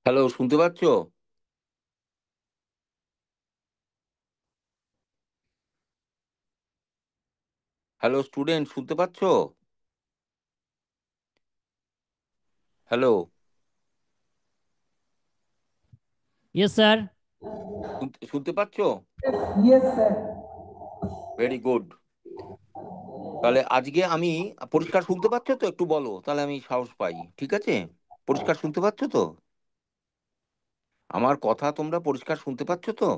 Hello, শুনতে পাচ্ছ? Hello student, শুনতে পাচ্ছ? Hello, Yes, sir. শুনতে পাচ্ছ? Yes, sir. Very good. তাহলে আজকে আমি পরিষ্কার শুনতে পাচ্ছ তো? একটু বলো, তাহলে আমি সাহস পাই। ঠিক আছে? পরিষ্কার শুনতে পাচ্ছ তো? আমার কথা তোমরা পরিষ্কার শুনতে পাচ্ছ তো?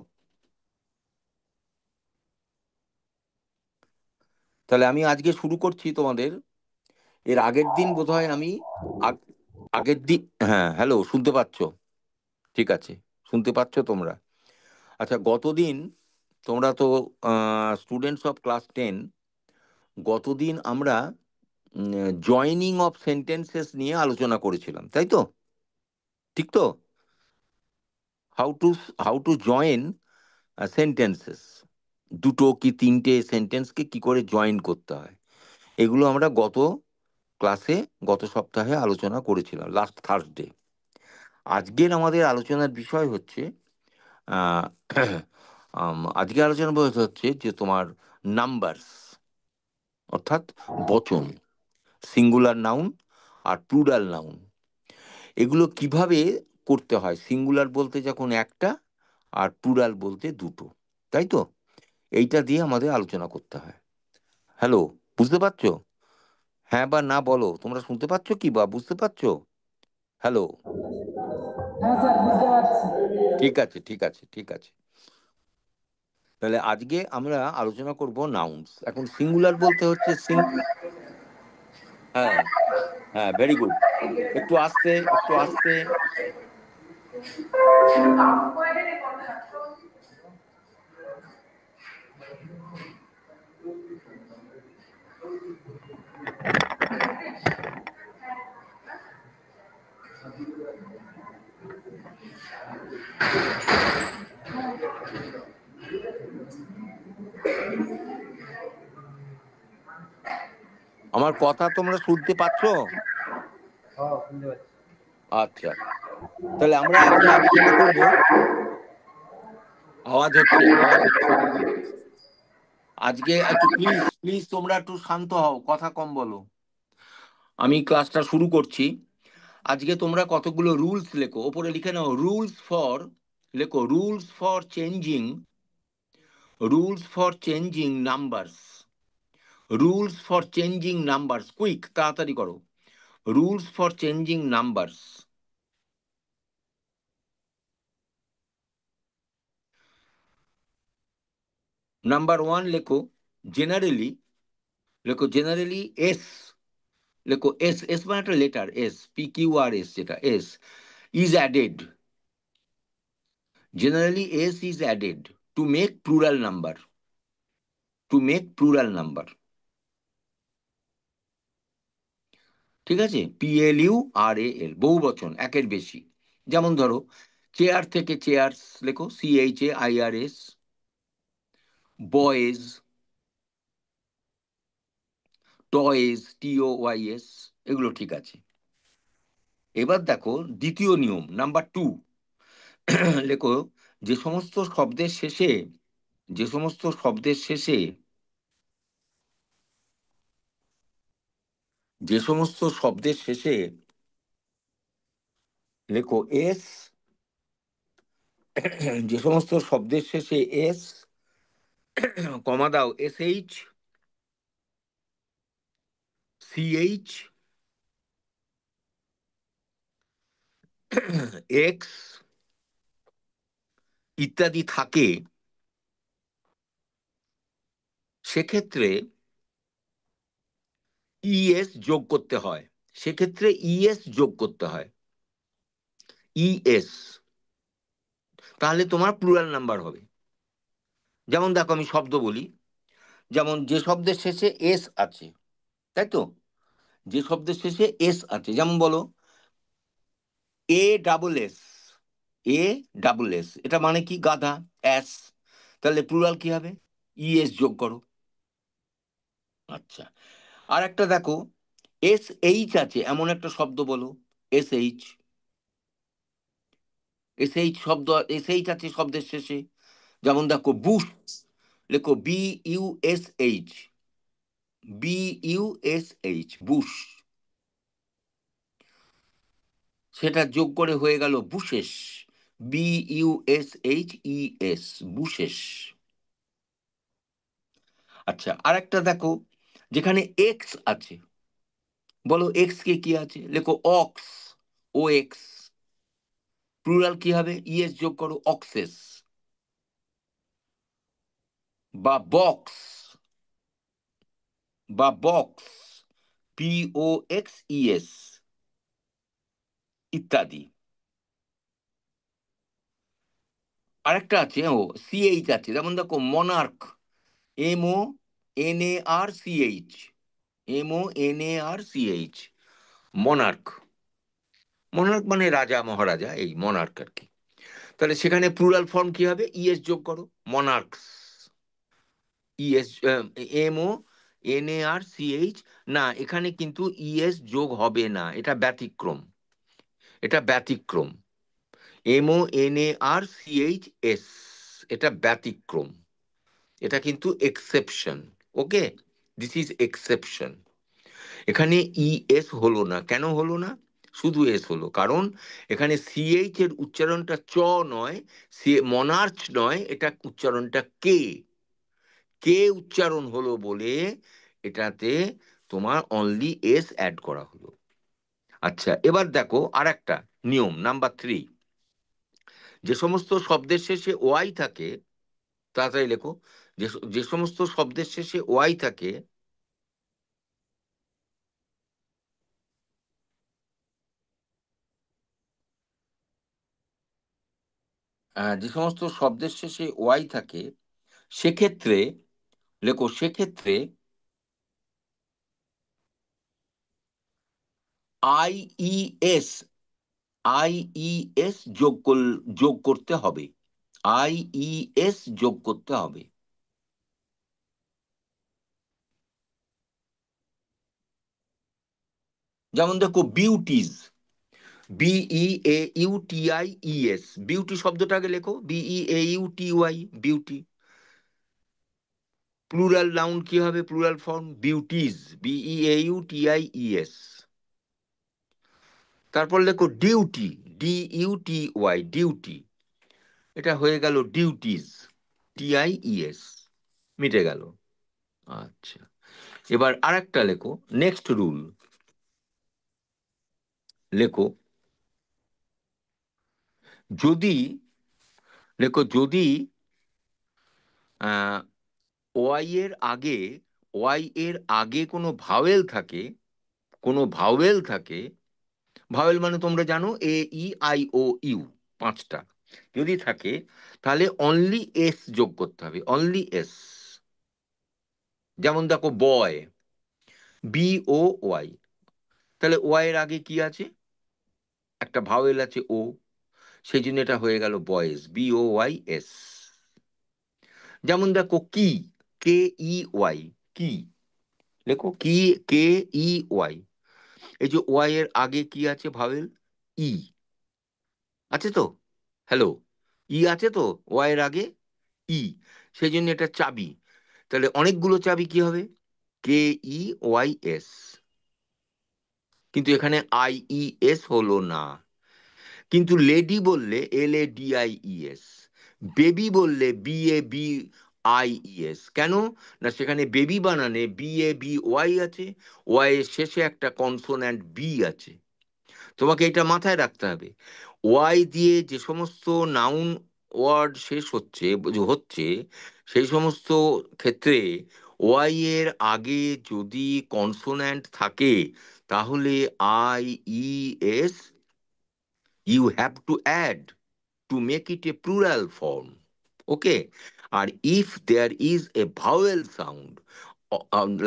তাহলে আমি আজকে শুরু করছি তোমাদের। এর আগের দিন বোধহয় আমি আগ- আগের দিন, হ্যাঁ, হ্যালো, শুনতে পাচ্ছ? ঠিক আছে, শুনতে পাচ্ছ তোমরা? আচ্ছা, গতদিন তোমরা তো স্টুডেন্টস অফ ক্লাস 10, গতদিন আমরা জয়নিং অফ সেন্টেন্সেস নিয়ে আলোচনা করেছিলাম, তাই তো? ঠিক তো? How to how to join sentences, দুটো কি তিনটে সেন্টেন্সকে কি করে জয়েন করতে হয়, এগুলো আমরা ক্লাসে গত সপ্তাহে আলোচনা করেছিলাম, লাস্ট থার্সডে। আজকের আমাদের আলোচনার বিষয় হচ্ছে আহ, আজকের আলোচনার বিষয় হচ্ছে যে তোমার নাম্বারস, অর্থাৎ বচন, সিঙ্গুলার নাউন আর প্লুরাল নাউন, এগুলো কিভাবে করতে হয়, সিঙ্গুলার বলতে যখন একটা আর প্লুরাল বলতে দুটো, তাই তো? এইটা দিয়ে আমাদের আলোচনা করতে হয়। হ্যালো, বুঝতে পারছো? হ্যাঁ বা না বলো, তোমরা শুনতে পাচ্ছ কি বা বুঝতে পারছো? হ্যালো? হ্যাঁ স্যার, বুঝতে পারছি। ঠিক আছে, ঠিক আছে, ঠিক আছে। তাহলে আজকে আমরা আলোচনা করব নাউন্স। এখন সিঙ্গুলার বলতে হচ্ছে হ্যাঁ, হ্যাঁ, ভেরি গুড। একটু আস্তে, একটু আস্তে। আমার কথা তোমরা শুনতে পাচ্ছো? হ্যাঁ, শুনতে পাচ্ছি। আচ্ছা, তাহলে আমরা আজকে আলোচনা করব। আওয়াজ হচ্ছে, আওয়াজ হচ্ছে। আজকে একটু প্লিজ প্লিজ তোমরা একটু শান্ত হও, কথা কম বলো। আমি ক্লাসটা শুরু করছি। আজকে তোমরা কতগুলো রুলস লেখো, ওপরে লিখে নাও রুলস ফর, লেখো rules for changing numbers, rules for changing numbers, quick, তাড়াতাড়ি করো। Rules for changing numbers. Number 1 লেখো জেনারেলি, লেখো জেনারেলি এস, লেখো এস, এস মানে একটা লেটার, এস, PQRS, যেটা S is added, generally s is added to make plural number, to make plural number, ঠিক আছে? PLURAL, বহু বচন, একের বেশি। যেমন ধরো, চেয়ার থেকে চেয়ার্স, লেখো CHAIRS, বয়েজ, টয়েজ, TOYS, এগুলো ঠিক আছে। এবার দেখো দ্বিতীয় নিয়ম, নাম্বার 2, লেখো যে সমস্ত শব্দের শেষে, যে সমস্ত শব্দের শেষে, যে সমস্ত শব্দের শেষে লেখো এস, যে সমস্ত শব্দের শেষে এস, কমা দাও, SH, CH, এক্স ইত্যাদি থাকে, সেক্ষেত্রে ইএস যোগ করতে হয়, সেক্ষেত্রে ইএস যোগ করতে হয়, ইএস, তাহলে তোমার প্লুরাল নাম্বার হবে। যেমন দেখো আমি শব্দ বলি, যেমন যে শব্দের শেষে এস আছে, তাই তো? যে শব্দের শেষে এস আছে, যেমন বলো ASS, ASS, এটা মানে কি? গাধা, অ্যাস। তাহলে প্লুরাল কি হবে? ইএস যোগ করো। আচ্ছা, আর একটা দেখো, SH আছে এমন একটা শব্দ বলো, SH, এসএইচ শব্দ, এসএইচ আছে শব্দের শেষে। যেমন দেখো বুশ, লেখো BUSH, BUSH, বুশ। সেটা যোগ করে হয়ে গেল বুশেস, BUSHES, বুশেস। আচ্ছা, আরেকটা দেখো, যেখানে এক্স আছে, বলো এক্স কে কি আছে, লেখো অক্স, OX। প্লুরাল কি হবে? ইএস যোগ করো, অক্সেস। বা বক্স, বা বক্স, BOXES, ইত্যাদি। আরেকটা আছে, CH আছে, যেমন দেখো monarch, MONARCH, MONARCH, monarch. Monarch মানে রাজা মহারাজা, এই মনার্ক আর কি। তাহলে সেখানে প্লুরাল ফর্ম কি হবে? ইএস যোগ করো, মনার্কস। ইএস, MONARCH, না এখানে কিন্তু ইএস যোগ হবে না, এটা ব্যতিক্রম, এটা ব্যতিক্রম। MONARCHS, এটা ব্যতিক্রম, এটা কিন্তু exception. Okay, this is exception. এখানে ইএস হলো না, কেন হলো না? শুধু এস হলো কারণ এখানে সিএইচ এর উচ্চারণটা চ নয়, সি মনার্চ নয়, এটা উচ্চারণটা কে, কে উচ্চারণ হলো বলে এটাতে তোমার অনলি এস অ্যাড করা হলো। আচ্ছা, এবার দেখো আর একটা নিয়ম, নাম্বার 3। যে সমস্ত শব্দের শেষে ওয়াই থাকে, তাড়াতাড়ি লেখো, যে যে সমস্ত শব্দের শেষে ওয়াই থাকে, যে সমস্ত শব্দের শেষে ওয়াই থাকে, সেক্ষেত্রে লেখো, সেক্ষেত্রে আইইএস, আইইএস যোগ করতে হবে, আইইএস যোগ করতে হবে। যেমন দেখো বিউটিজ, BEAUTIES, বিউটি শব্দটাকে লেখো, BEAUTY, বিউটি। প্লুরাল নাউন কি হবে? Plural form beauties, BEAUTIES। তারপর লেখো ডিউটি, DUTY, ডিউটি, এটা হয়ে গেল ডিউটিজ, TIES, মিটে গেল। আচ্ছা, এবার আরেকটা লেখো, নেক্সট রুল লেখো, যদি লেখো, যদি ওয়াই এর আগে, ওয়াই এর আগে কোনো ভাওয়েল থাকে, কোনো ভাওয়েল থাকে, ভাওয়েল মানে তোমরা জানো AEIOU, 5টা যদি থাকে, তাহলে অনলি এস যোগ করতে হবে, অনলি এস। যেমন দেখো বয়, BOY, তাহলে ওয়াই এর আগে কি আছে? একটা ভাওয়েল আছে ও, সেই জন্য এটা হয়ে গেল বয়েস, BOYS। যেমন দেখো কি, KEY, কি, লেখো কি, KEY, এই যে ওয়াই এর আগে কি আছে ভাওয়েল? ই আছে তো, হ্যালো, ই আছে তো ওয়াই এর আগে, ই, সেই জন্য এটা চাবি। তাহলে অনেকগুলো চাবি কি হবে? KEYS। কিন্তু এখানে IES হলো না। কিন্তু লেডি বললে LADIES, বেবি বললে BABIES। কেন? না সেখানে বেবি বানানে BABY আছে, ওয়াই এর শেষে একটা কনসোন্যান্ট বি আছে। তোমাকে এটা মাথায় রাখতে হবে। ওয়াই দিয়ে যে সমস্ত নাউন ওয়ার্ড শেষ হচ্ছে, হচ্ছে, সেই সমস্ত ক্ষেত্রে ওয়াই এর আগে যদি কনসোন্যান্ট থাকে, তাহলে IES you have to add to make it a plural form. Okay, R if there is a vowel sound,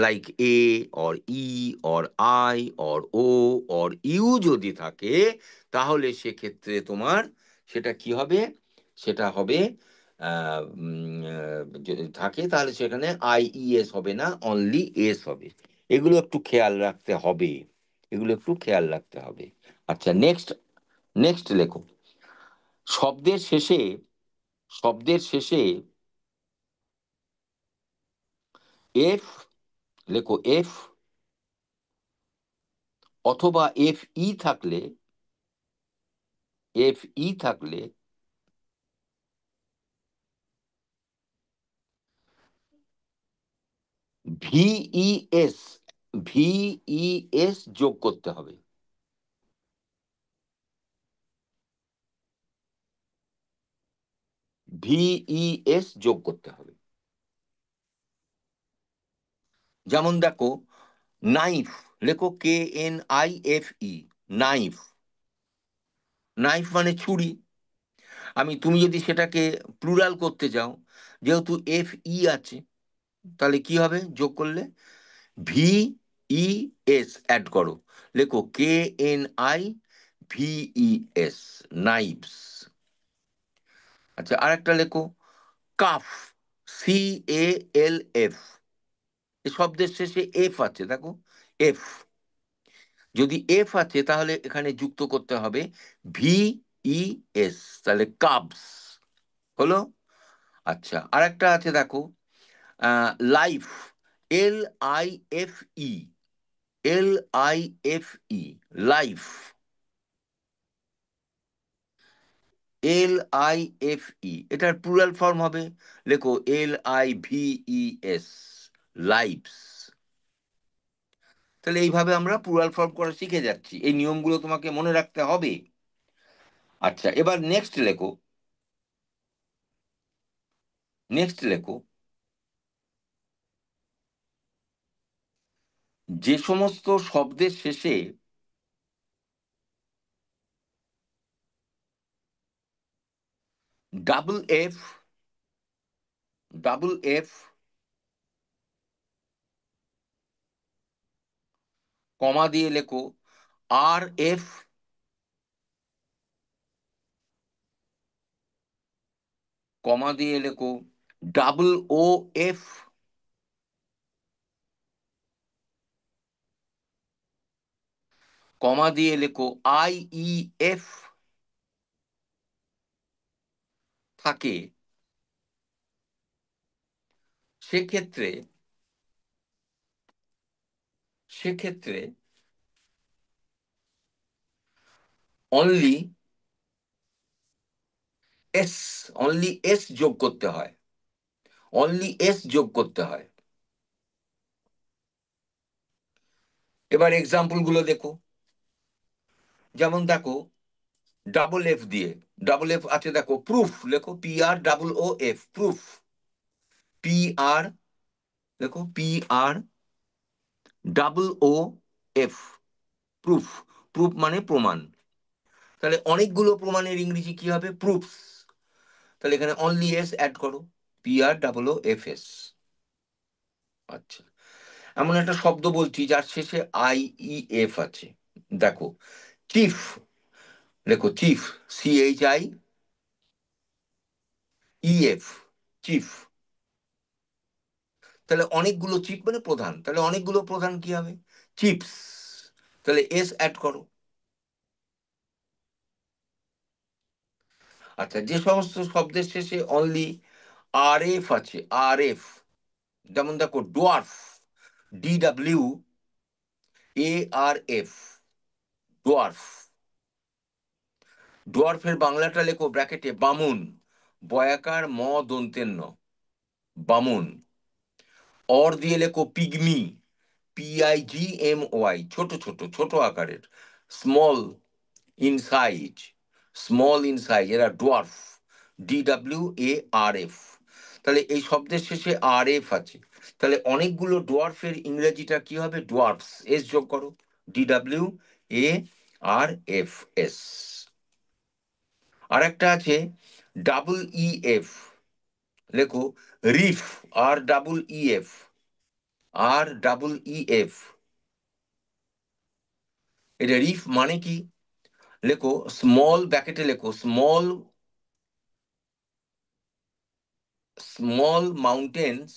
like A or E or I or O or U যদি থাকে, তাহলে সেক্ষেত্রে তোমার সেটা কি হবে? সেটা হবে যদি থাকে তাহলে সেখানে IES হবে না, অনলি এস হবে। এগুলো একটু খেয়াল রাখতে হবে, এগুলো একটু খেয়াল রাখতে হবে। আচ্ছা, নেক্সট, নেক্সট লেখো, শব্দের শেষে এফ লেখো এফ অথবা এফ ই থাকলে ভিইএস যোগ করতে হবে। ভিইএস যোগ করতে হবে। যেমন দেখো নাইফ লেখো KNIFE নাইফ। নাইফ মানে ছুরি। তুমি যদি সেটাকে প্লুরাল করতে চাও, যেহেতু FE আছে, তাহলে কি হবে যোগ করলে? VES অ্যাড করো, লেখো KNIVES নাইভস। আচ্ছা, আরেকটা লেখো কাফ CALF। এই শব্দের শেষে এফ আছে, দেখো এফ। যদি এফ আছে তাহলে এখানে যুক্ত করতে হবে VES, তাহলে কাবস হলো। আচ্ছা, আরেকটা আছে দেখো লাইফ LIFE লাইফ LIFE, এটার প্লুরাল ফর্ম হবে, লেখো LIVES লাইভস। তাহলে এইভাবে আমরা প্লুরাল ফর্ম করা শিখে যাচ্ছি। এই নিয়মগুলো তোমাকে মনে রাখতে হবে। আচ্ছা, এবার নেক্সট লেখো যে সমস্ত শব্দের শেষে ডাবল এফ কমা দিয়ে লেখো RF কমা দিয়ে লেখো OOF কমা দিয়ে লেখো IEF থাকে, সেক্ষেত্রে অনলি এস যোগ করতে হয়। এবার এক্সাম্পল গুলো দেখো। যেমন দেখো ডাবল এফ আছে, দেখো প্রুফ লেখো PROOF প্রুফ। PR লেখো PROOF প্রুফ। প্রুফ মানে প্রমাণ। তাহলে অনেকগুলো প্রমাণের ইংরেজি কি হবে? প্রুফস। তাহলে এখানে অনলি এস অ্যাড করো, PROOFS। আচ্ছা, এমন একটা শব্দ বলছি যার শেষে IEF আছে, দেখো চিফ লেখো চিফ CHIEF চিফ। তাহলে অনেকগুলো চিপ মানে প্রধান, তাহলে অনেকগুলো প্রধান কি হবে? চিপস। তাহলে এস অ্যাড করো। আচ্ছা, যে সমস্ত শব্দের শেষে অনলি RF আছে, RF, যেমন দেখো ডোয়ার্ফ DWARF ডোয়ার্ফ। ডোয়ার্ফের বাংলাটা লেখো ব্র্যাকেটে বামুন, বয়াকার দন্তের ন, বামুন। অর দিয়ে লেখো পিগমি PIGMY ছোট আকারের, স্মল ইন সাইজ এরা ডোয়ার্ফ DWARF। তাহলে এই শব্দের শেষে RF আছে, তাহলে অনেকগুলো ডোয়ার্ফের ইংরেজিটা কি হবে? ডোয়ার্ফস। এস যোগ করো, DWARFS। আর একটা আছে EEF, লেখো রিফ REEF। এটা রিফ মানে কি? লেখো স্মল, ব্র্যাকেটে লেখো স্মল মাউন্টেন্স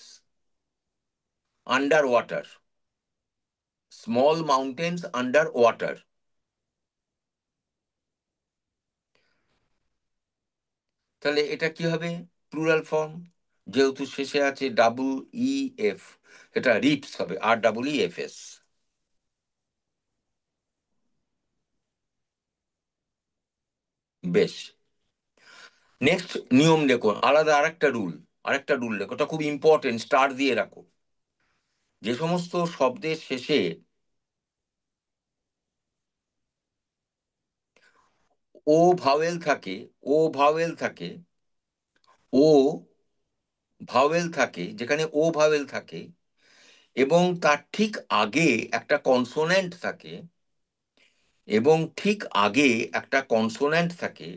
আন্ডার ওয়াটার। তাহলে এটা কি হবে? প্লুরাল ফর্ম, যেহেতু শেষে আছে ডাবল ই এফ, এটা রিপস হবে, REEFS। বেশ, নেক্সট নিয়ম লেখো, আলাদা আরেকটা রুল লেখো, এটা খুব ইম্পর্টেন্ট, স্টার দিয়ে রাখো। যে সমস্ত শব্দের শেষে ও ভাওয়েল থাকে, ও ভাওয়েল থাকে, ও ভাওয়েল থাকে, যেখানে ও ভাওয়েল থাকে এবং তার ঠিক আগে একটা কনসোন্যান্ট থাকে, এবং ঠিক আগে একটা কনসোন্যান্ট থাকে,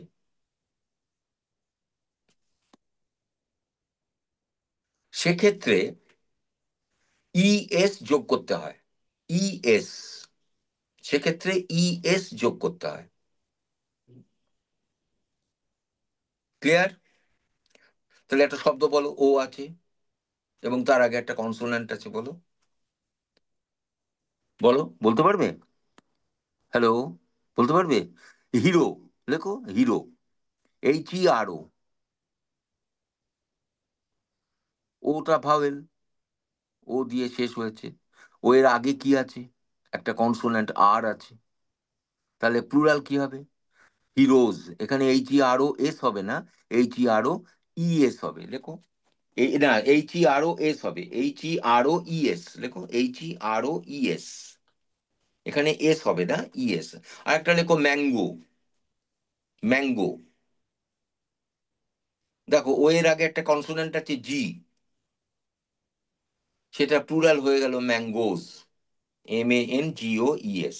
সেক্ষেত্রে ইএস যোগ করতে হয়। ইএস, সেক্ষেত্রে ইএস যোগ করতে হয়। ক্লিয়ার? তাহলে একটা শব্দ বলো, ও আছে এবং তার আগে একটা কনসোন্যান্ট আছে, বলো বলো, বলতে পারবে? হ্যালো, বলতে পারবে? হিরো, লেখো হিরো, HERO। ওটা ভাওয়েল, ও দিয়ে শেষ হয়েছে। ও এর আগে কি আছে? একটা কনসোন্যান্ট আর আছে। তাহলে প্লুরাল কি হবে? হিরোজ। এখানে HEROS হবে না, HEROES হবে, লেখো। এই না, HEROS হবে, HEROES লেখো, HEROES। এখানে এস হবে না, ইএস। আর একটা লেখো ম্যাঙ্গো, ম্যাঙ্গো। দেখো ও এর আগে একটা কনসোনেন্ট আছে জি, সেটা প্লুরাল হয়ে গেল ম্যাঙ্গোস, MANGOES।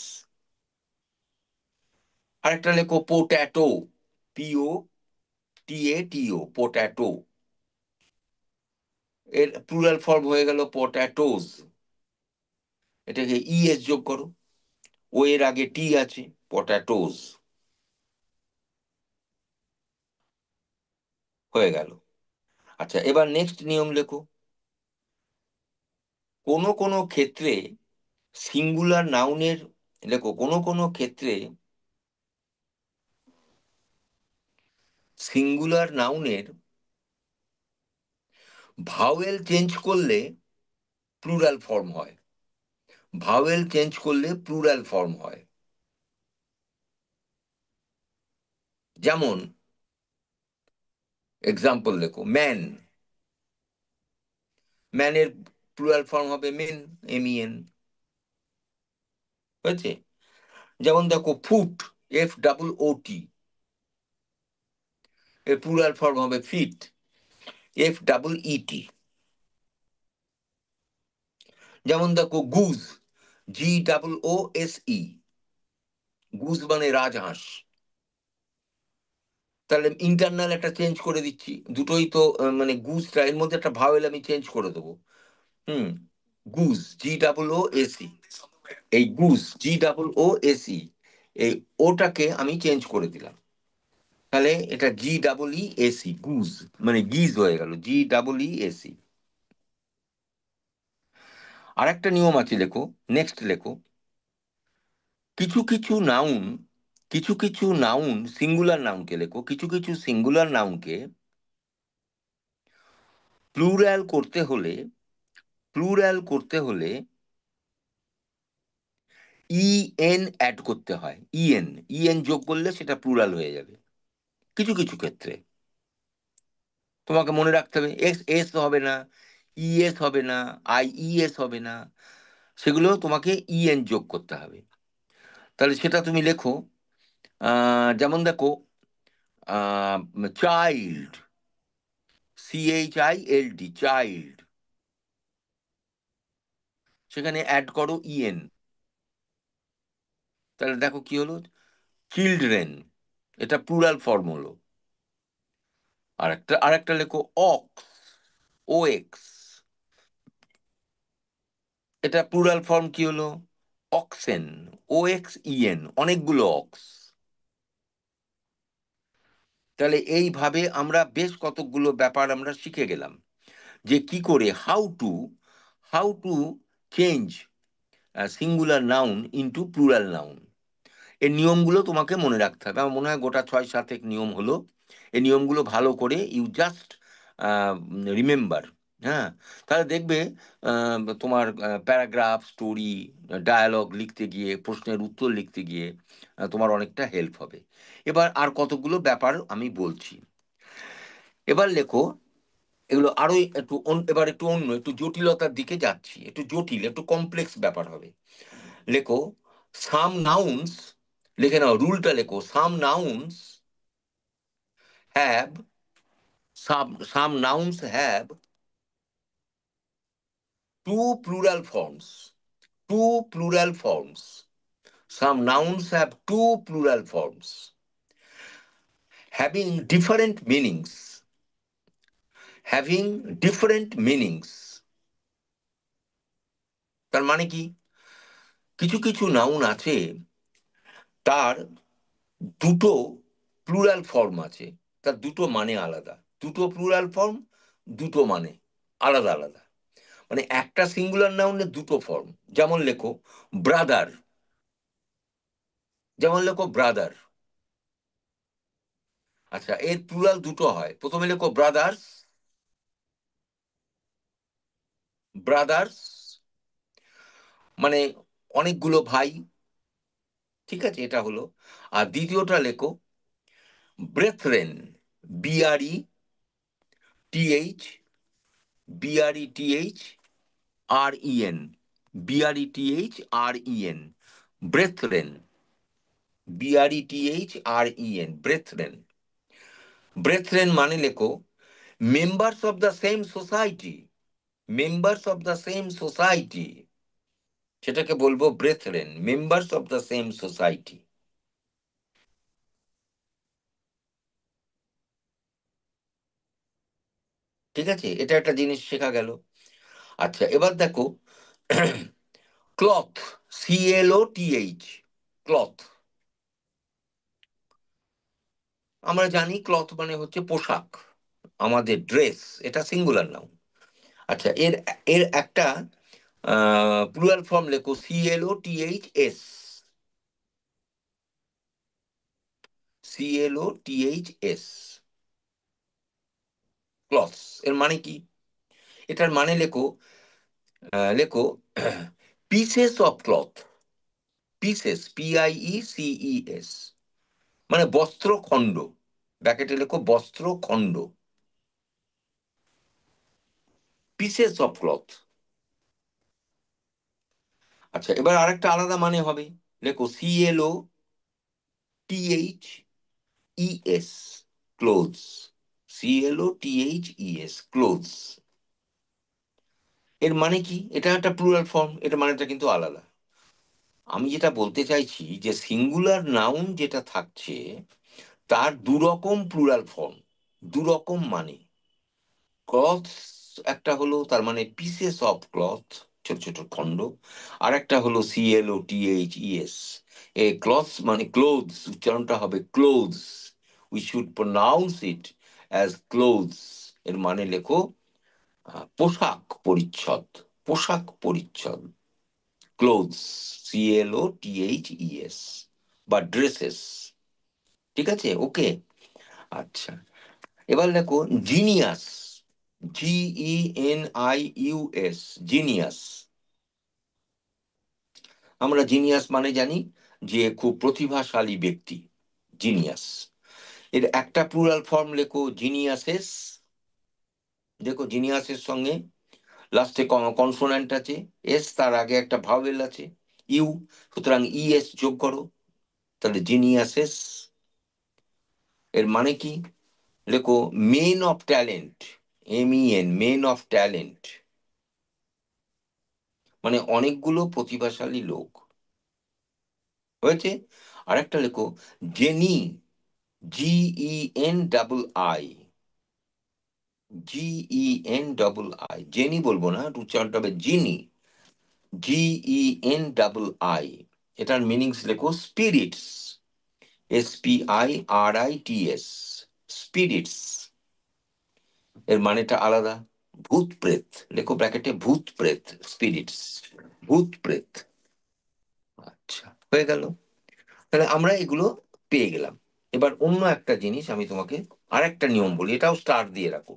আরেকটা লেখো পোট্যাটো, POTATO, পোট্যাটো। এর প্লুরাল ফর্ম হয়ে গেল পট্যাটোস, এটাকে ইএস যোগ করো, ও এর আগে টি আছে, পট্যাটোস হয়ে গেল। আচ্ছা, এবার নেক্সট নিয়ম লেখো, কোনো কোনো ক্ষেত্রে সিঙ্গুলার নাউনের, লেখো কোনো কোনো ক্ষেত্রে সিঙ্গুলার নাউনের ভাওয়েল চেঞ্জ করলে প্লুরাল ফর্ম হয়, ভাওয়েল চেঞ্জ করলে প্লুরাল ফর্ম হয়। যেমন এক্সাম্পল লেখো, ম্যান, ম্যানের প্লুরাল ফর্ম হবে মেন, MEN। হয়েছে? যেমন দেখো ফুট, FOOT, এর প্লুরাল ফর্ম হবে ফিট, FEET। যেমন দেখো গুজ, GOOSE, গুজ মানে রাজহাঁস। তাহলে ইন্টারনাল একটা চেঞ্জ করে দিচ্ছি, দুটোই তো মানে গুজটা, এর মধ্যে একটা ভাওয়েল আমি চেঞ্জ করে দেবো। হুম, গুজ, GOOSE, এই গুজ, GOOSE, এই ওটাকে আমি চেঞ্জ করে দিলাম, তাহলে এটা GEESE, গুজ মানে গিজ হয়ে গেল, GEESE। আর একটা নিয়ম আছে, লেখো, নেক্সট লেখো, কিছু কিছু নাউন, কিছু কিছু নাউন, সিঙ্গুলার নাউনকে লেখো, কিছু কিছু সিঙ্গুলার নাউনকে প্লুরাল করতে হলে, প্লুরাল করতে হলে অ্যাড করতে হয়, ইএন যোগ করলে সেটা প্লুরাল হয়ে যাবে। কিছু কিছু ক্ষেত্রে তোমাকে মনে রাখতে হবে, এস হবে না, ইএস হবে না, IES হবে না, সেগুলো তোমাকে যোগ করতে হবে। তাহলে সেটা তুমি লেখো, যেমন দেখো চাইল্ড, CHILD, চাইল্ড, সেখানে অ্যাড করো ইএন, তাহলে দেখো কি হলো, চিলড্রেন, এটা প্লুরাল ফর্ম হলো। আরেকটা লেখো অক্স, OX, এটা প্লুরাল ফর্ম কি হলো, অক্সেন, OXEN, অনেকগুলো অক্স। তাহলে এইভাবে আমরা বেশ কতগুলো ব্যাপার আমরা শিখে গেলাম, যে কি করে how to change singular noun into plural noun. এই নিয়মগুলো তোমাকে মনে রাখতে হবে। আমার মনে হয় গোটা 6-7 নিয়ম হলো, এই নিয়মগুলো ভালো করে ইউ জাস্ট রিমেম্বার। হ্যাঁ, তাহলে দেখবে তোমার প্যারাগ্রাফ, স্টোরি, ডায়ালগ লিখতে গিয়ে, প্রশ্নের উত্তর লিখতে গিয়ে তোমার অনেকটা হেল্প হবে। এবার আর কতগুলো ব্যাপার আমি বলছি। এবার লেখো, এগুলো আরো একটু এবার একটু অন্য, একটু জটিলতার দিকে যাচ্ছি, একটু জটিল, একটু কমপ্লেক্স ব্যাপার হবে। লেখো সাম নাউন্স, লিখে নাও রুলটা, লেখো some nouns have, some nouns have two plural forms. Two plural forms. Some nouns have two plural forms having different meanings. Having different meanings. তার মানে কি? কিছু কিছু নাউন আছে তার দুটো প্লুরাল ফর্ম আছে, তার দুটো মানে আলাদা। দুটো প্লুরাল ফর্ম, দুটো মানে আলাদা আলাদা। মানে একটা সিঙ্গুলার নাউনের দুটো ফর্ম। যেমন লেখো ব্রাদার, যেমন লেখো ব্রাদার। আচ্ছা, এর প্লুরাল দুটো হয়। প্রথমে লেখো ব্রাদার্স, ব্রাদার্স মানে অনেকগুলো ভাই, ঠিক আছে, এটা হলো। আর দ্বিতীয়টা লেখো brethren, B R E T H, B R E T H R E N, B R E T H R E N, brethren, B R E T H R E N, brethren. Brethren মানে লেখো members of the same society, members of the same society, সেটাকে বলবো brethren, members of the same society. ঠিক আছে, এটা একটা জিনিস শেখা গেল। আচ্ছা, এবার দেখো ক্লথ, সিএলওটিএইচ, ক্লথ। আমরা জানি ক্লথ মানে হচ্ছে পোশাক, আমাদের ড্রেস, এটা সিঙ্গুলার নাউন। আচ্ছা, এর এর একটা প্লুরাল ফর্ম লেখো সিএলওটিএইচ এস, সিএলওটিএইচ এস, ক্লথ। এর মানে কি? এটার মানে লেখো লেখো পিসেস অফ ক্লথ, পিসেস, পিআইইসিইএস, মানে বস্ত্র খণ্ড। ব্র্যাকেটে লেখো বস্ত্র খণ্ড, পিসেস অফ ক্লথ। আচ্ছা, এবার আরেকটা আলাদা মানে হবে, লেখো সিএলওটিএইচইএস, ক্লোথস, সিএলওটিএইচইএস, ক্লোথস। এর মানে কি? এটা একটা প্লুরাল ফর্ম, এটা মানেটা কিন্তু আলাদা। আমি যেটা বলতে চাইছি যে সিঙ্গুলার নাউন যেটা থাকছে তার দুরকম প্লুরাল ফর্ম, দুরকম মানে। ক্লথ একটা হলো, তার মানে পিসেস অফ ক্লথ, ছোট ছোট খণ্ড। আর একটা হলো সিএলওটিএইচইএস, এ ক্লথ মানে ক্লোথস, উচ্চারণটা হবে clothes, we should pronounce it as clothes. এর মানে লেখো পোশাক পরিচ্ছদ, পোশাক পরিচ্ছদ, ক্লোথস, সিএলওটিএইচইএস, বা ড্রেসেস। ঠিক আছে, ওকে। আচ্ছা, এবার লেখো জিনিয়াস, জিইএনআইইউএস, জিনিয়াস। আমরা জিনিয়াস মানে জানি যে খুব প্রতিভাশালী ব্যক্তি, জিনিয়াস। এর একটা প্লুরাল ফর্ম লেখো জিনিয়াসেস। দেখো জিনিয়াসের সঙ্গে লাস্টে কনসোন্যান্ট আছে, এস, তার আগে একটা ভাওয়েল আছে ইউ, সুতরাং ইএস যোগ করো, তাহলে জিনিয়াসেস। এর মানে কি? লেখো man of talent, এমইএন, man of talent, মানে অনেকগুলো প্রতিভাশালী লোক হয়েছে। আরেকটা লেখো jenny, জিইএন double I, জিইএন double I, jenny বলবো না, উচ্চারণটা হবে জিনি, জিইএন ডাবল আই। এটার মিনিংস লেখো স্পিরিটস, এসপিআইআরআইটিএস, স্পিরিটস। এর মানেটা আলাদা, ভূত প্রেত, লেখো ব্র্যাকেটে ভূত প্রেত, স্পিরিটস, ভূত প্রেত। আচ্ছা, হয়ে গেল। তাহলে আমরা এগুলো পেয়ে গেলাম। এবার অন্য একটা জিনিস আমি তোমাকে আরেকটা নিয়ম বলি, এটাও স্টার দিয়ে রাখো।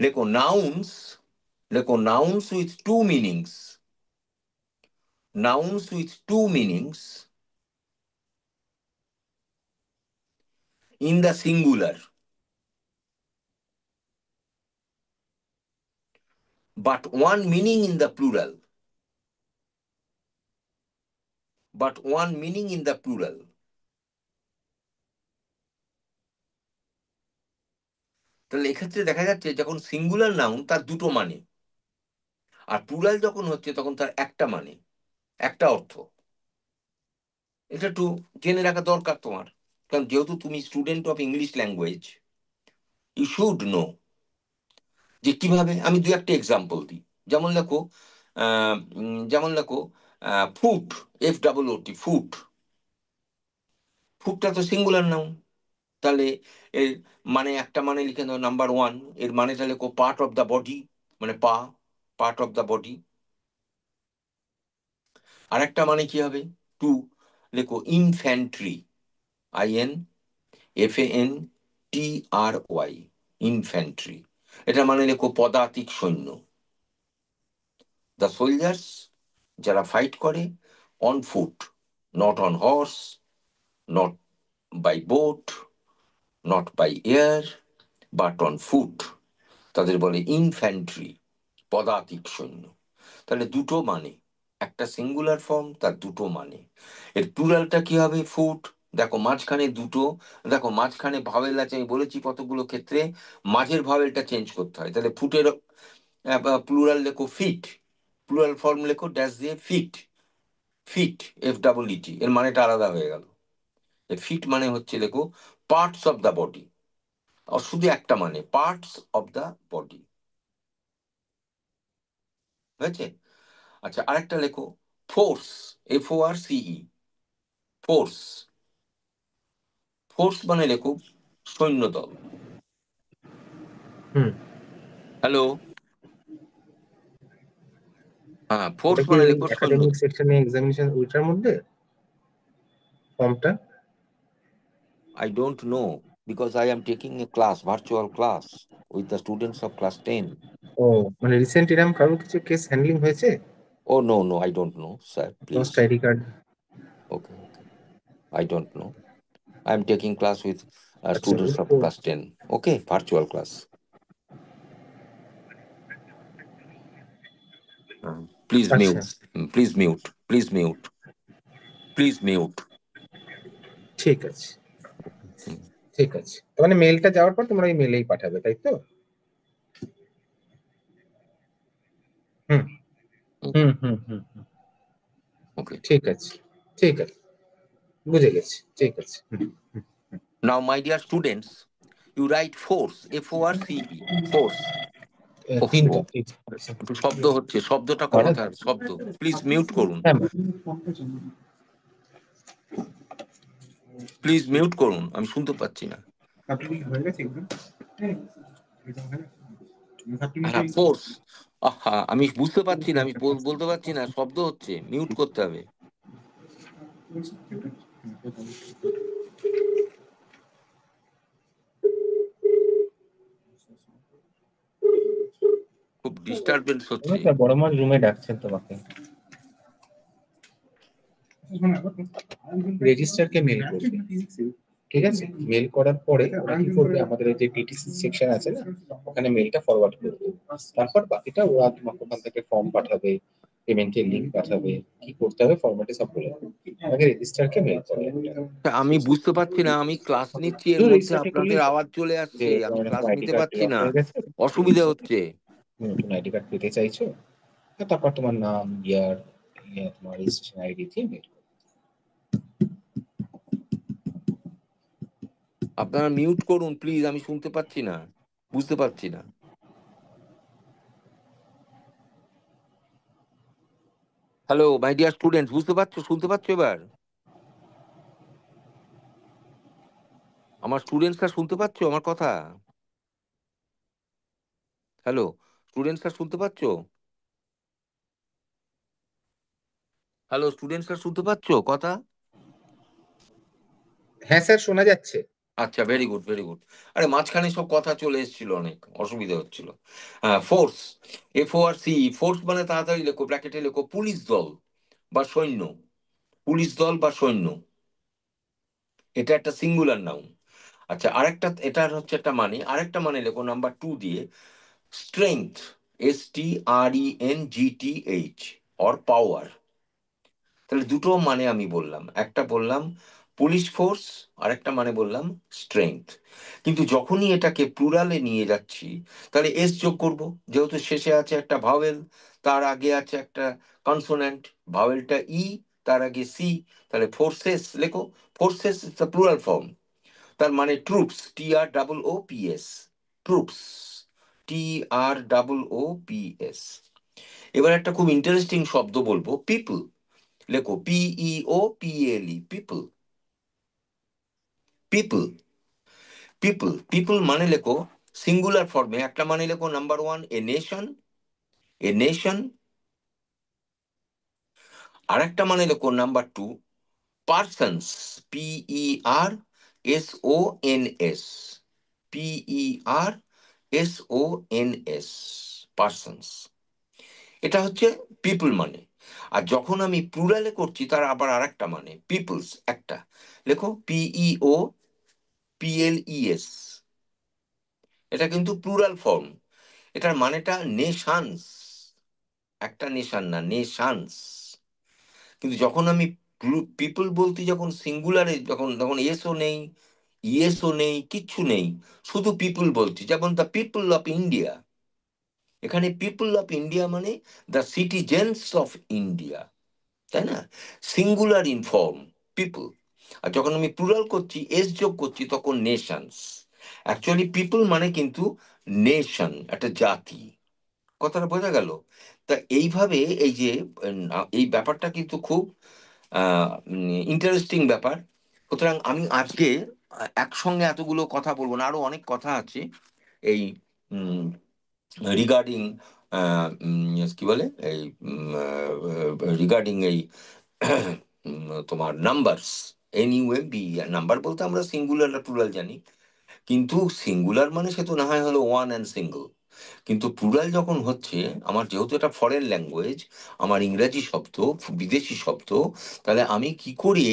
লেখো নাউন্স, লেখো nouns with two meanings, nouns with two meanings in the singular but one meaning in the plural, but one meaning in the plural। তাহলে এক্ষেত্রে দেখা যাচ্ছে যখন সিঙ্গুলার নাউন তার দুটো মানে, আর প্লুরাল যখন হচ্ছে তখন তার একটা মানে, একটা অর্থ। এটা একটু জেনে রাখা দরকার তোমার, কারণ যেহেতু তুমি student of English language, you should know যে কিভাবে। আমি দু একটা এক্সাম্পল দিই। যেমন লেখো যেমন লেখো ফুট, FOOT, ফুট। ফুটটা তো সিঙ্গুলার নাউন, তাহলে এর মানে একটা মানে লিখে নাও নাম্বার ওয়ান, এর মানেটা লেখো পার্ট অফ দ্য বডি, মানে পা, পার্ট অফ দ্য বডি। আর একটা মানে কি হবে, টু, লেখো ইনফ্যান্ট্রি, INFANTRY, ইনফ্যান্ট্রি। এটা মানে লেখো পদাতিক সৈন্য, দ্য সোলজার্স, যারা ফাইট করে, on foot, not on horse, not by boat, not by air, but on foot, তাদের বলে ইনফ্যান্ট্রি, পদাতিক সৈন্য। তাহলে দুটো মানে, একটা সিঙ্গুলার ফর্ম, তার দুটো মানে। এর প্লুরালটা কি হবে, ফুট। দেখো মাঝখানে দুটো, দেখো মাঝখানে ভাওয়েল আছে, আমি বলেছি কতগুলো ক্ষেত্রে মাঝের ভাওয়েলটা চেঞ্জ করতে হয়। তাহলে ফুটের প্লুরাল লেখো ফিট, প্লুরাল ফর্ম লেখো ড্যাশ দিয়ে ফিট, ফিট, FEET, এর মানেটা আলাদা হয়ে গেল। ফিট মানে হচ্ছে লেখো পার্টস অফ দ্য বডি, আর শুধু একটা মানে পার্টস অফ দ্য বডি, হয়েছে? আচ্ছা আরেকটা লেখো ফোর্স, FORCE, ফোর্স, ফোর্স মানে লেখো সৈন্যদল। হুম। হ্যালো, হ্যাঁ ওটা ফোর্স কি মানে ওই লেখো সৈন্য। একাডেমিক সেকশনে এক্সামিনেশন ওইটার মধ্যে ফর্মটা? I don't know because I am taking a class, virtual class with the students of class 10. ও মানে রিসেন্ট এরকম কারোর কিছু কেস হ্যান্ডলিং হয়েছে? Oh no, no, I don't know, sir, please. Lost ID card? Okay, okay, I don't know. I am taking class with আচ্ছা students ওই of class 10. Okay, virtual class. Please আচ্ছা mute, please mute, please mute, please mute. ঠিক আছে, হুম। ঠিক আছে। তার মানে মেলটা যাওয়ার পর তোমরা ওই মেলেই পাঠাবে, তাই তো? হুম হুম হুম হুম হুম। Okay. ঠিক আছে, ঠিক আছে, বুঝে গেছি, ঠিক আছে। Now, my dear students, you write force, FORCE, force. তিনটা ওহো, একটু শব্দ হচ্ছে, শব্দটা কমাতে হবে, শব্দ। প্লিজ মিউট করুন, হ্যাঁ প্লিজ মিউট করুন, আমি শুনতে পাচ্ছি না। হ্যাঁ ফোর্স, আহা আমি বুঝতে পারছি না, আমি বলতে পারছি না, শব্দ হচ্ছে, মিউট করতে হবে। খুব ডিস্টারবেন্স হচ্ছে। বড় মার রুমে ডাকছেন তোমাকে, রেজিস্ট্রারকে মেল করবে, ঠিক আছে? মেল করার পরে ওরা কি করবে, আমাদের এই যে ডিটিসি সেকশন আছে না, ওখানে মেলটা ফরওয়ার্ড করবে। তারপর বাকিটা ওরা তোমাকে ওখান থেকে ফর্ম পাঠাবে, পেমেন্টের লিংক পাঠাবে, কি করতে হবে ফরম্যাটে সব বলে দেবে। আগে রেজিস্ট্রারকে মেল করে আমি বুঝতে পারছি না, আমি ক্লাস নিচ্ছি, এর শুধু মধ্যে রেজিস্ট্রারকে আপনাদের করলেই হবে আওয়াজ চলে যে আসছে, আমি তোমার এরকম ক্লাস আইডি নিতে কার্ড পারছি অফ না, হয়ে গেছে, অসুবিধা হচ্ছে। তুমি নতুন আইডি কার্ড পেতে চাইছো, আর তারপর তোমার নাম, ইয়ার, তোমার রেজিস্ট্রেশন আইডি দিয়ে মেল। আপনারা মিউট করুন প্লিজ, আমি শুনতে পাচ্ছি না, বুঝতে পারছি না। হ্যালো মাই ডিয়ার স্টুডেন্টস, বুঝতে পারছো, শুনতে পাচ্ছো এবার? আমার স্টুডেন্টসরা শুনতে পাচ্ছো আমার কথা? হ্যালো স্টুডেন্টসরা শুনতে পাচ্ছো? হ্যালো স্টুডেন্টসরা শুনতে পাচ্ছো কথা? হ্যাঁ স্যার, শোনা যাচ্ছে। আচ্ছা, ভেরি গুড ভেরি গুড। আরে মাঝখানে সব কথা চলে এসেছিল, অনেক অসুবিধা হচ্ছিল। হ্যাঁ, ফোর্স, FORC, ফোর্স মানে তাড়াতাড়ি লেখো, ব্র্যাকেটে লেখো পুলিশ দল বা সৈন্য। পুলিশ দল বা সৈন্য, এটা একটা সিঙ্গুলার নাউন। আচ্ছা, আরেকটা, এটার হচ্ছে একটা মানে, আরেকটা মানে লেখো নাম্বার 2 দিয়ে, স্ট্রেংথ, STRENGTH, অর পাওয়ার। তাহলে দুটো মানে আমি বললাম, একটা বললাম পুলিশ ফোর্স, আরেকটা মানে বললাম স্ট্রেংথ। কিন্তু যখনই এটাকে প্লুরালে নিয়ে যাচ্ছি, তাহলে এস যোগ করব, যেহেতু শেষে আছে একটা ভাওয়েল, তার আগে আছে একটা কনসোন্যান্ট, ভাওয়েলটা ই, তার আগে সি, তাহলে ফোর্সেস লেখো। Forces is the plural form. তার মানে ট্রুপস, TROOPS, ট্রুপস, TROOPS। এবার একটা খুব ইন্টারেস্টিং শব্দ বলবো, পিপল লেখো, PEOPLE, people. People, people, people মানে লেখো সিঙ্গুলার ফর্মে, একটা মানে লেখো number 1 a nation, a nation. আর একটা মানে লেখো number 2 persons, PERSONS, PERSONS, persons. এটা হচ্ছে পিপল মানে। আর যখন আমি প্লুরালে করছি, তার আবার আরেকটা মানে, পিপলস একটা লেখো, PEOPLES। এটা কিন্তু প্লুরাল ফর্ম, এটার মানেটা নেশানস, একটা নেশান না, নেশানস। কিন্তু যখন আমি পিপল বলতে, যখন সিঙ্গুলারে, তখন এসও নেই, ইএসও নেই, কিচ্ছু নেই, শুধু পিপল বলছি। যেমন দ্য পিপল অফ ইন্ডিয়া, এখানে পিপল অফ ইন্ডিয়া মানে দ্য সিটিজেন্স অফ ইন্ডিয়া, তাই না? Singular in form, people. আর যখন আমি প্লুরাল করছি, এস যোগ করছি, তখন নেশনস। অ্যাকচুয়ালি পিপল মানে কিন্তু নেশন, একটা জাতি। কথাটা বোঝা গেল? তা এইভাবে এই যে এই ব্যাপারটা কিন্তু খুব ইন্টারেস্টিং ব্যাপার। সুতরাং আমি আজকে একসঙ্গে এতগুলো কথা বলবো না, আরো অনেক কথা আছে এই রিগার্ডিং, কি বলে এই, রিগার্ডিং এই তোমার নাম্বারস, NUMB। নাম্বার বলতে আমরা সিঙ্গুলার আর প্লুরাল জানি, কিন্তু সিঙ্গুলার মানে সে তো না হয় হলো ওয়ান অ্যান্ড সিঙ্গল, কিন্তু প্লুরাল যখন হচ্ছে, আমার যেহেতু এটা ফরেন ল্যাঙ্গুয়েজ, আমার ইংরাজি শব্দ, বিদেশি শব্দ, তাহলে আমি কি করে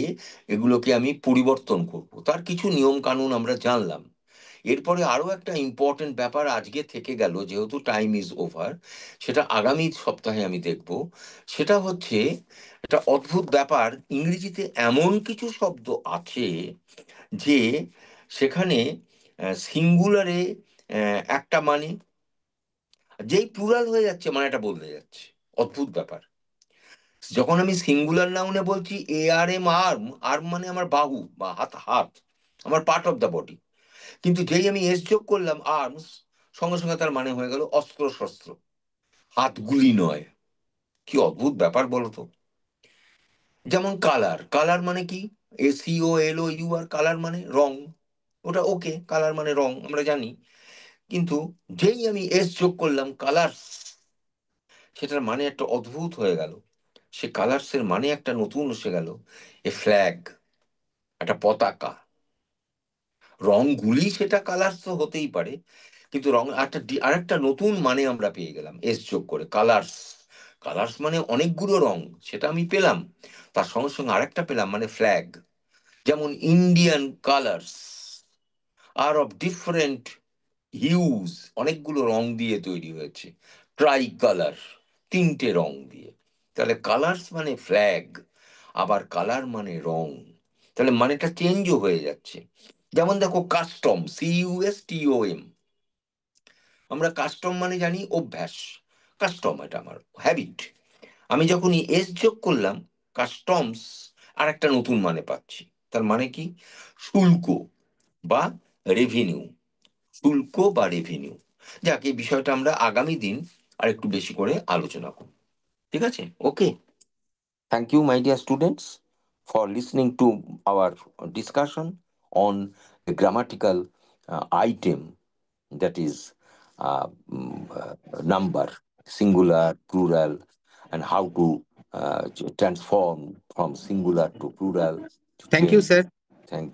এগুলোকে আমি পরিবর্তন করব, তার কিছু নিয়ম কানুন আমরা জানলাম। এরপরে আরো একটা ইম্পর্টেন্ট ব্যাপার আজকে থেকে গেল, যেহেতু টাইম ইজ ওভার, সেটা আগামী সপ্তাহে আমি দেখব। সেটা হচ্ছে একটা অদ্ভুত ব্যাপার, ইংরেজিতে এমন কিছু শব্দ আছে যে সেখানে সিঙ্গুলারে একটা মানে, যেই প্লুরাল হয়ে যাচ্ছে মানে এটা বদলে যাচ্ছে। অদ্ভুত ব্যাপার। যখন আমি সিঙ্গুলার নাউনে বলছি ARM, আর্ম, আর্ম মানে আমার বাহু বা হাত, হাত আমার পার্ট অফ দ্য বডি। কিন্তু যেই আমি এস যোগ করলাম, আর্মস, সঙ্গে সঙ্গে তার মানে হয়ে গেল অস্ত্র শস্ত্র, হাতগুলি নয়। কি অদ্ভুত ব্যাপার বলো তো। যেমন কালার, কালার মানে কি, COLOUR, কালার মানে রং। ওটা ওকে, কালার মানে রং, আমরা জানি। কিন্তু যেই আমি এস যোগ করলাম, কালার্স, সেটার মানে একটা অদ্ভুত হয়ে গেল। সে কালার্সের মানে একটা নতুন এসে গেল, এ ফ্ল্যাগ, একটা পতাকা। রংগুলি সেটা কালার্স তো হতেই পারে, কিন্তু রং একটা আরেকটা নতুন মানে আমরা পেয়ে গেলাম এস যোগ করে, কালার্স। কালার্স মানে অনেকগুলো রং, সেটা আমি পেলাম। তার সঙ্গে সঙ্গে আরেকটা পেলাম মানে ফ্ল্যাগ। যেমন ইন্ডিয়ান কালার্স আর অফ ডিফারেন্ট হিউজ, অনেকগুলো রং দিয়ে তৈরি হয়েছে। ট্রাই কালার, তিনটে রং দিয়ে। তাহলে কালার্স মানে ফ্ল্যাগ, আবার কালার মানে রং। তাহলে মানেটা চেঞ্জও হয়ে যাচ্ছে। যেমন দেখো কাস্টম, CUSTOM, আমরা কাস্টম মানে জানি অভ্যাস, কাস্টম এটা আমার হ্যাবিট। আমি যখনই এস যোগ করলাম, কাস্টমস, আর একটা নতুন মানে পাচ্ছি। তার মানে কি, শুল্ক বা রেভিনিউ, শুল্ক বা রেভিনিউ। যাক, এই বিষয়টা আমরা আগামী দিন আর একটু বেশি করে আলোচনা করব। ঠিক আছে, okay. Thank you my dear students for listening to our discussion on the grammatical item, that is number, singular, plural, and how to transform from singular to plural, to thank you change. Sir. Thank